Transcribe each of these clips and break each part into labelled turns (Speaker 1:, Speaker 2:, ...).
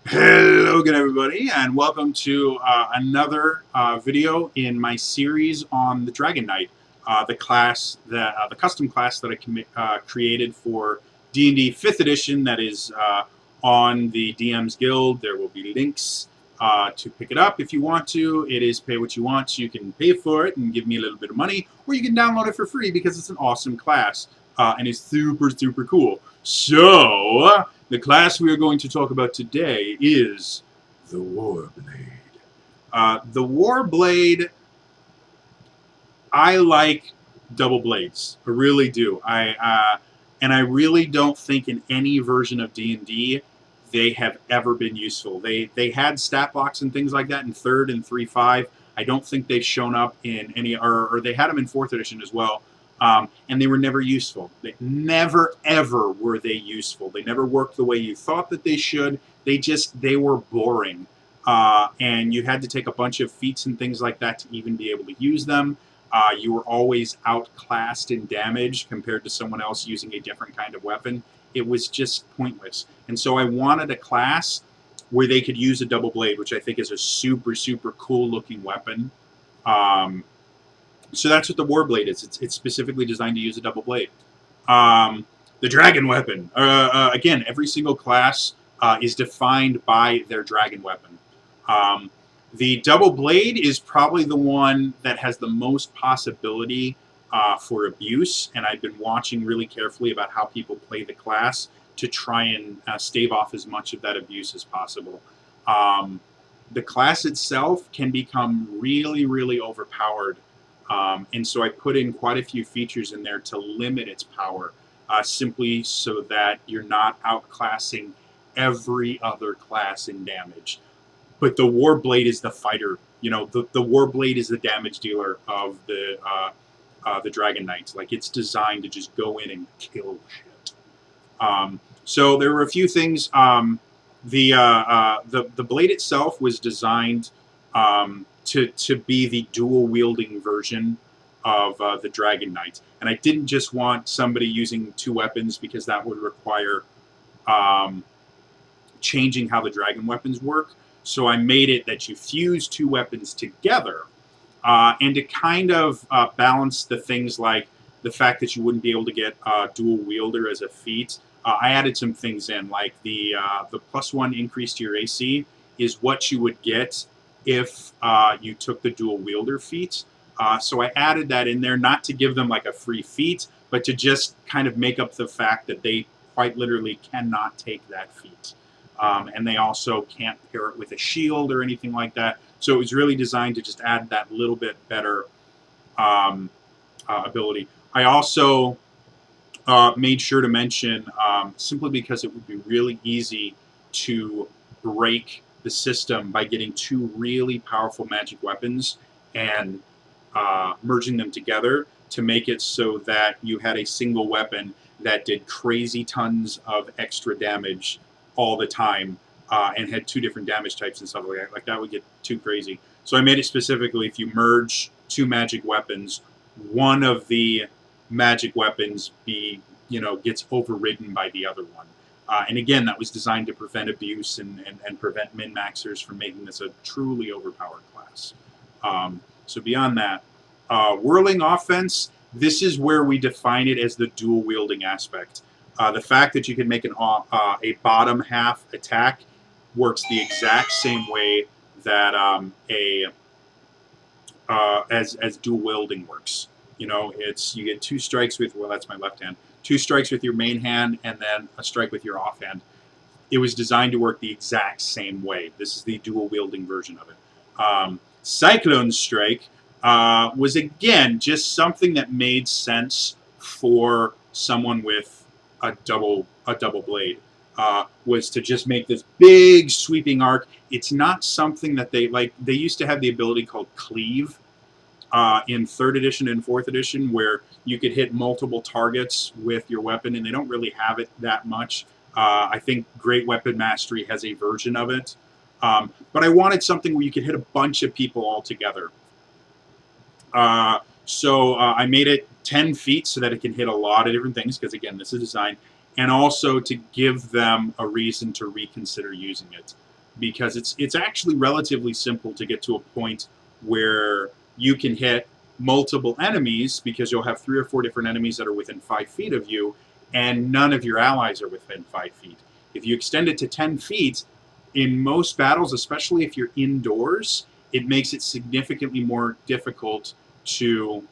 Speaker 1: Hello again, everybody, and welcome to another video in my series on the Dragon Knight, the custom class that I created for D&D 5th edition. That is on the DM's Guild. There will be links to pick it up if you want to. It is pay what you want, so you can pay for it and give me a little bit of money, or you can download it for free because it's an awesome class and it's super cool. So. The class we are going to talk about today is the Warblade. The Warblade, I like double blades. I really do. And I really don't think in any version of D&D they have ever been useful. They had stat blocks and things like that in 3rd and 3.5. I don't think they've shown up in any, or they had them in 4th edition as well. And they were never useful. They never, ever were they useful. They never worked the way you thought that they should. They were boring. And you had to take a bunch of feats and things like that to even be able to use them. You were always outclassed in damage compared to someone else using a different kind of weapon. It was just pointless. And so I wanted a class where they could use a double blade, which I think is a super cool looking weapon. So that's what the Warblade is. It's specifically designed to use a double blade. The dragon weapon. Again, every single class is defined by their dragon weapon. The double blade is probably the one that has the most possibility for abuse, and I've been watching really carefully about how people play the class to try and stave off as much of that abuse as possible. The class itself can become really overpowered. And so I put in quite a few features in there to limit its power, simply so that you're not outclassing every other class in damage. But the Warblade is the fighter. You know, the Warblade is the damage dealer of the Dragon Knights. Like, it's designed to just go in and kill shit. So there were a few things. The blade itself was designed to be the dual wielding version of the Dragon Knight. And I didn't just want somebody using 2 weapons because that would require changing how the dragon weapons work. So I made it that you fuse 2 weapons together, and to kind of balance the things like the fact that you wouldn't be able to get dual wielder as a feat. I added some things in, like the +1 increase to your AC is what you would get if you took the dual wielder feat. So I added that in there, not to give them like a free feat, but to just kind of make up the fact that they quite literally cannot take that feat. And they also can't pair it with a shield or anything like that. So it was really designed to just add that little bit better ability. I also made sure to mention, simply because it would be really easy to break the system by getting 2 really powerful magic weapons and merging them together to make it so that you had a single weapon that did crazy tons of extra damage all the time, and had 2 different damage types and stuff like that. Like, that would get too crazy. So I made it specifically, if you merge 2 magic weapons, one of the magic weapons gets overridden by the other one. And again, that was designed to prevent abuse and prevent min-maxers from making this a truly overpowered class. So beyond that, whirling offense, this is where we define it as the dual wielding aspect. The fact that you can make a bottom half attack works the exact same way that as dual wielding works. You know, you get 2 strikes with, well, that's my left hand, 2 strikes with your main hand and then a strike with your offhand. It was designed to work the exact same way. This is the dual wielding version of it. Cyclone Strike was, again, just something that made sense for someone with a double blade. Was to just make this big sweeping arc. It's not something that they used to have the ability called Cleave in 3rd edition and 4th edition, where you could hit multiple targets with your weapon, and they don't really have it that much. I think Great Weapon Mastery has a version of it. But I wanted something where you could hit a bunch of people all together. So I made it 10 feet so that it can hit a lot of different things, because, again, this is design, and also to give them a reason to reconsider using it. because it's actually relatively simple to get to a point where you can hit multiple enemies, because you'll have 3 or 4 different enemies that are within 5 feet of you, and none of your allies are within 5 feet. If you extend it to 10 feet, in most battles, especially if you're indoors, it makes it significantly more difficult to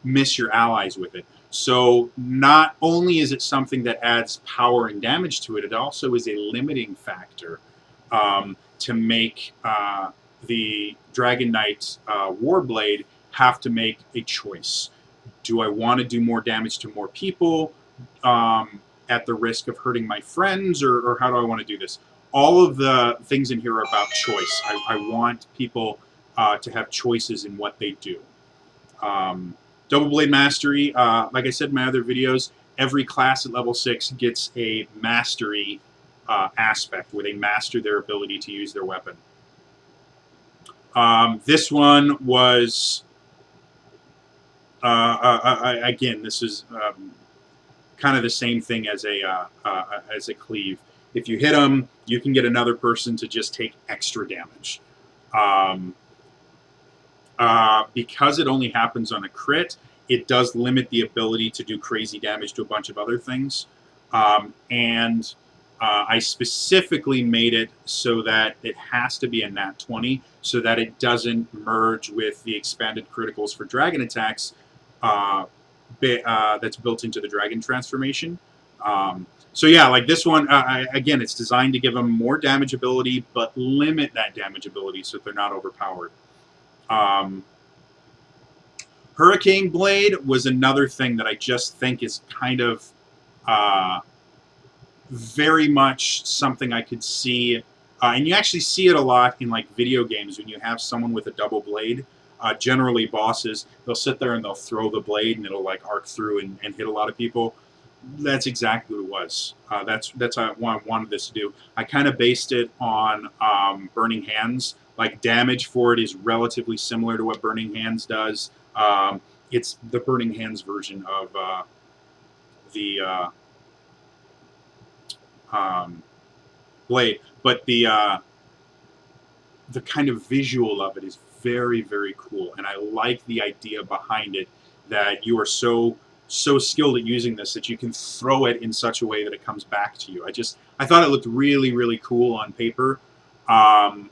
Speaker 1: miss your allies with it. So not only is it something that adds power and damage to it, it also is a limiting factor to make the Dragon Knight Warblade have to make a choice. Do I want to do more damage to more people at the risk of hurting my friends, or how do I want to do this? All of the things in here are about choice. I want people to have choices in what they do. Double Blade Mastery, like I said in my other videos, every class at level 6 gets a mastery aspect, where they master their ability to use their weapon. This one was, again, this is kind of the same thing as a Cleave. If you hit them, you can get another person to just take extra damage. Because it only happens on a crit, it does limit the ability to do crazy damage to a bunch of other things. I specifically made it so that it has to be a nat 20, so that it doesn't merge with the expanded criticals for dragon attacks that's built into the dragon transformation. So yeah, like this one, again, it's designed to give them more damage ability, but limit that damage ability so that they're not overpowered. Hurricane Blade was another thing that I just think is kind of very much something I could see, and you actually see it a lot in like video games when you have someone with a double blade. Generally, bosses, they'll sit there and they'll throw the blade, and it'll like arc through and hit a lot of people. That's exactly what it was. That's what I wanted this to do. I kind of based it on Burning Hands. Like, damage for it is relatively similar to what Burning Hands does. It's the Burning Hands version of the blade, but the kind of visual of it is very, very cool, and I like the idea behind it, that you are so skilled at using this that you can throw it in such a way that it comes back to you. I thought it looked really, really cool on paper, and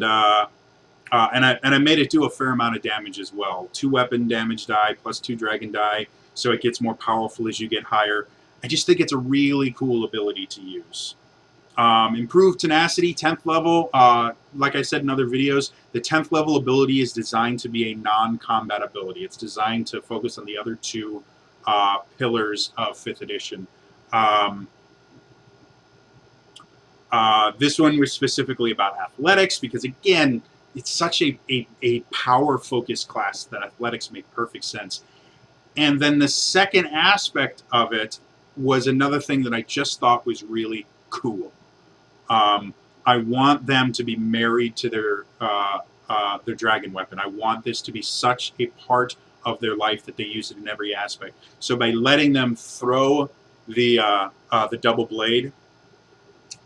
Speaker 1: I made it do a fair amount of damage as well. 2 weapon damage die plus 2 dragon die, so it gets more powerful as you get higher. I just think it's a really cool ability to use. Improved tenacity, 10th level. Like I said in other videos, the 10th level ability is designed to be a non-combat ability. It's designed to focus on the other 2 pillars of 5th edition. This one was specifically about athletics, because again, it's such a power-focused class that athletics make perfect sense. And then the second aspect of it was another thing that I just thought was really cool. I want them to be married to their dragon weapon. I want this to be such a part of their life that they use it in every aspect. So by letting them throw the double blade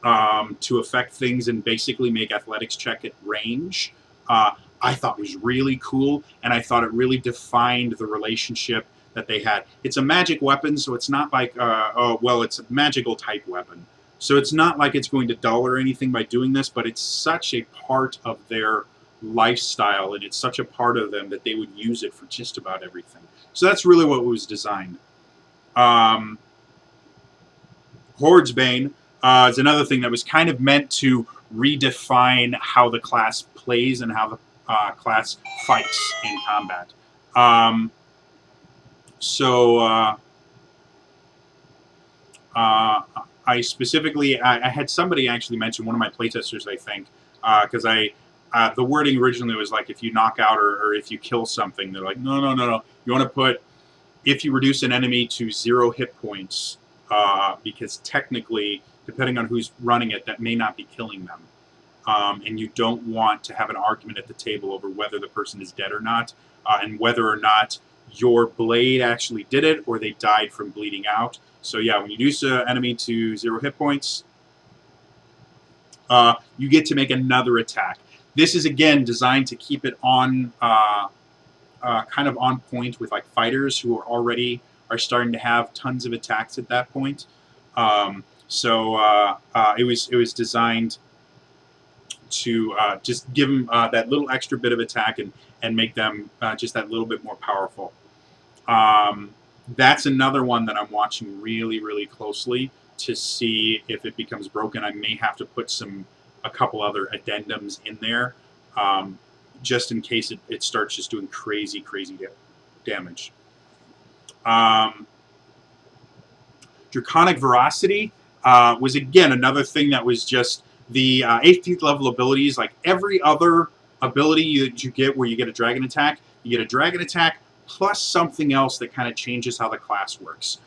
Speaker 1: to affect things and basically make athletics check at range, I thought was really cool, and I thought it really defined the relationship that they had. It's a magic weapon, so it's not like, it's a magical type weapon. So it's not like it's going to dull or anything by doing this, but it's such a part of their lifestyle, and it's such a part of them that they would use it for just about everything. So that's really what was designed. Horde's Bane is another thing that was kind of meant to redefine how the class plays and how the class fights in combat. I specifically, I had somebody actually mention, one of my playtesters, I think, because the wording originally was like, if you knock out or if you kill something, they're like, no. You want to put, if you reduce an enemy to 0 hit points, because technically, depending on who's running it, that may not be killing them. And you don't want to have an argument at the table over whether the person is dead or not, and whether or not your blade actually did it or they died from bleeding out. So yeah, when you reduce an enemy to 0 hit points, you get to make another attack. This is again designed to keep it on kind of on point with like fighters who are starting to have tons of attacks at that point. It was designed to just give them that little extra bit of attack and make them just that little bit more powerful. That's another one that I'm watching really, really closely to see if it becomes broken. I may have to put a couple other addendums in there, just in case it starts just doing crazy, crazy damage. Draconic Ferocity was again another thing that was just the 18th level abilities. Like every other ability that you get where you get a dragon attack, you get a dragon attack plus something else that kind of changes how the class works.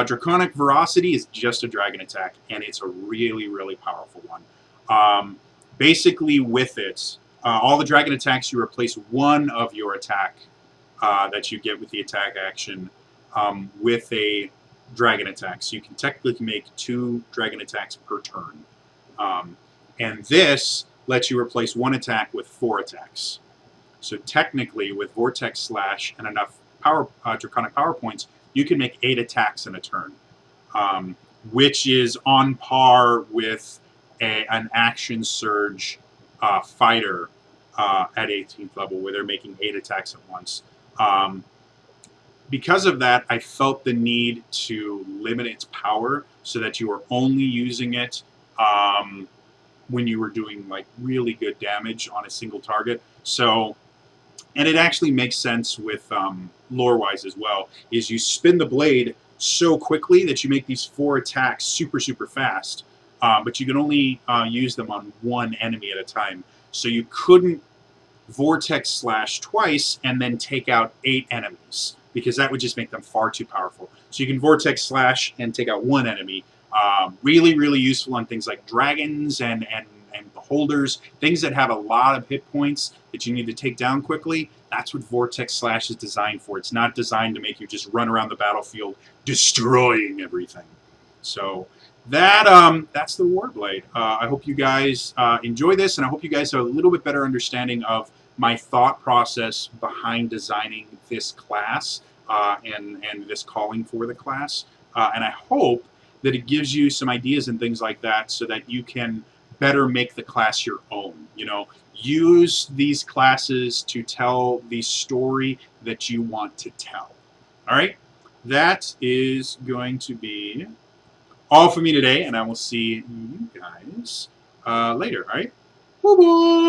Speaker 1: Draconic Ferocity is just a dragon attack, and it's a really, really powerful one. Basically, with it, all the dragon attacks, you replace one of your attack that you get with the attack action with a dragon attack. So you can technically make 2 dragon attacks per turn. And this lets you replace one attack with 4 attacks. So technically, with Vortex Slash and enough Draconic Power Points, you can make 8 attacks in a turn, which is on par with an Action Surge fighter at 18th level, where they're making 8 attacks at once. Because of that, I felt the need to limit its power so that you were only using it when you were doing like really good damage on a single target. So, and it actually makes sense with lore-wise as well, is you spin the blade so quickly that you make these 4 attacks super, super fast, but you can only use them on one enemy at a time. So you couldn't Vortex Slash twice and then take out 8 enemies, because that would just make them far too powerful. So you can Vortex Slash and take out 1 enemy. Really, really useful on things like dragons and beholders, things that have a lot of hit points that you need to take down quickly. That's what Vortex Slash is designed for. It's not designed to make you just run around the battlefield destroying everything. So that's the Warblade. I hope you guys enjoy this, and I hope you guys have a little bit better understanding of my thought process behind designing this class and this calling for the class. And I hope that it gives you some ideas and things like that so that you can better make the class your own. You know, use these classes to tell the story that you want to tell. All right, that is going to be all for me today, and I will see you guys later. All right, bye bye.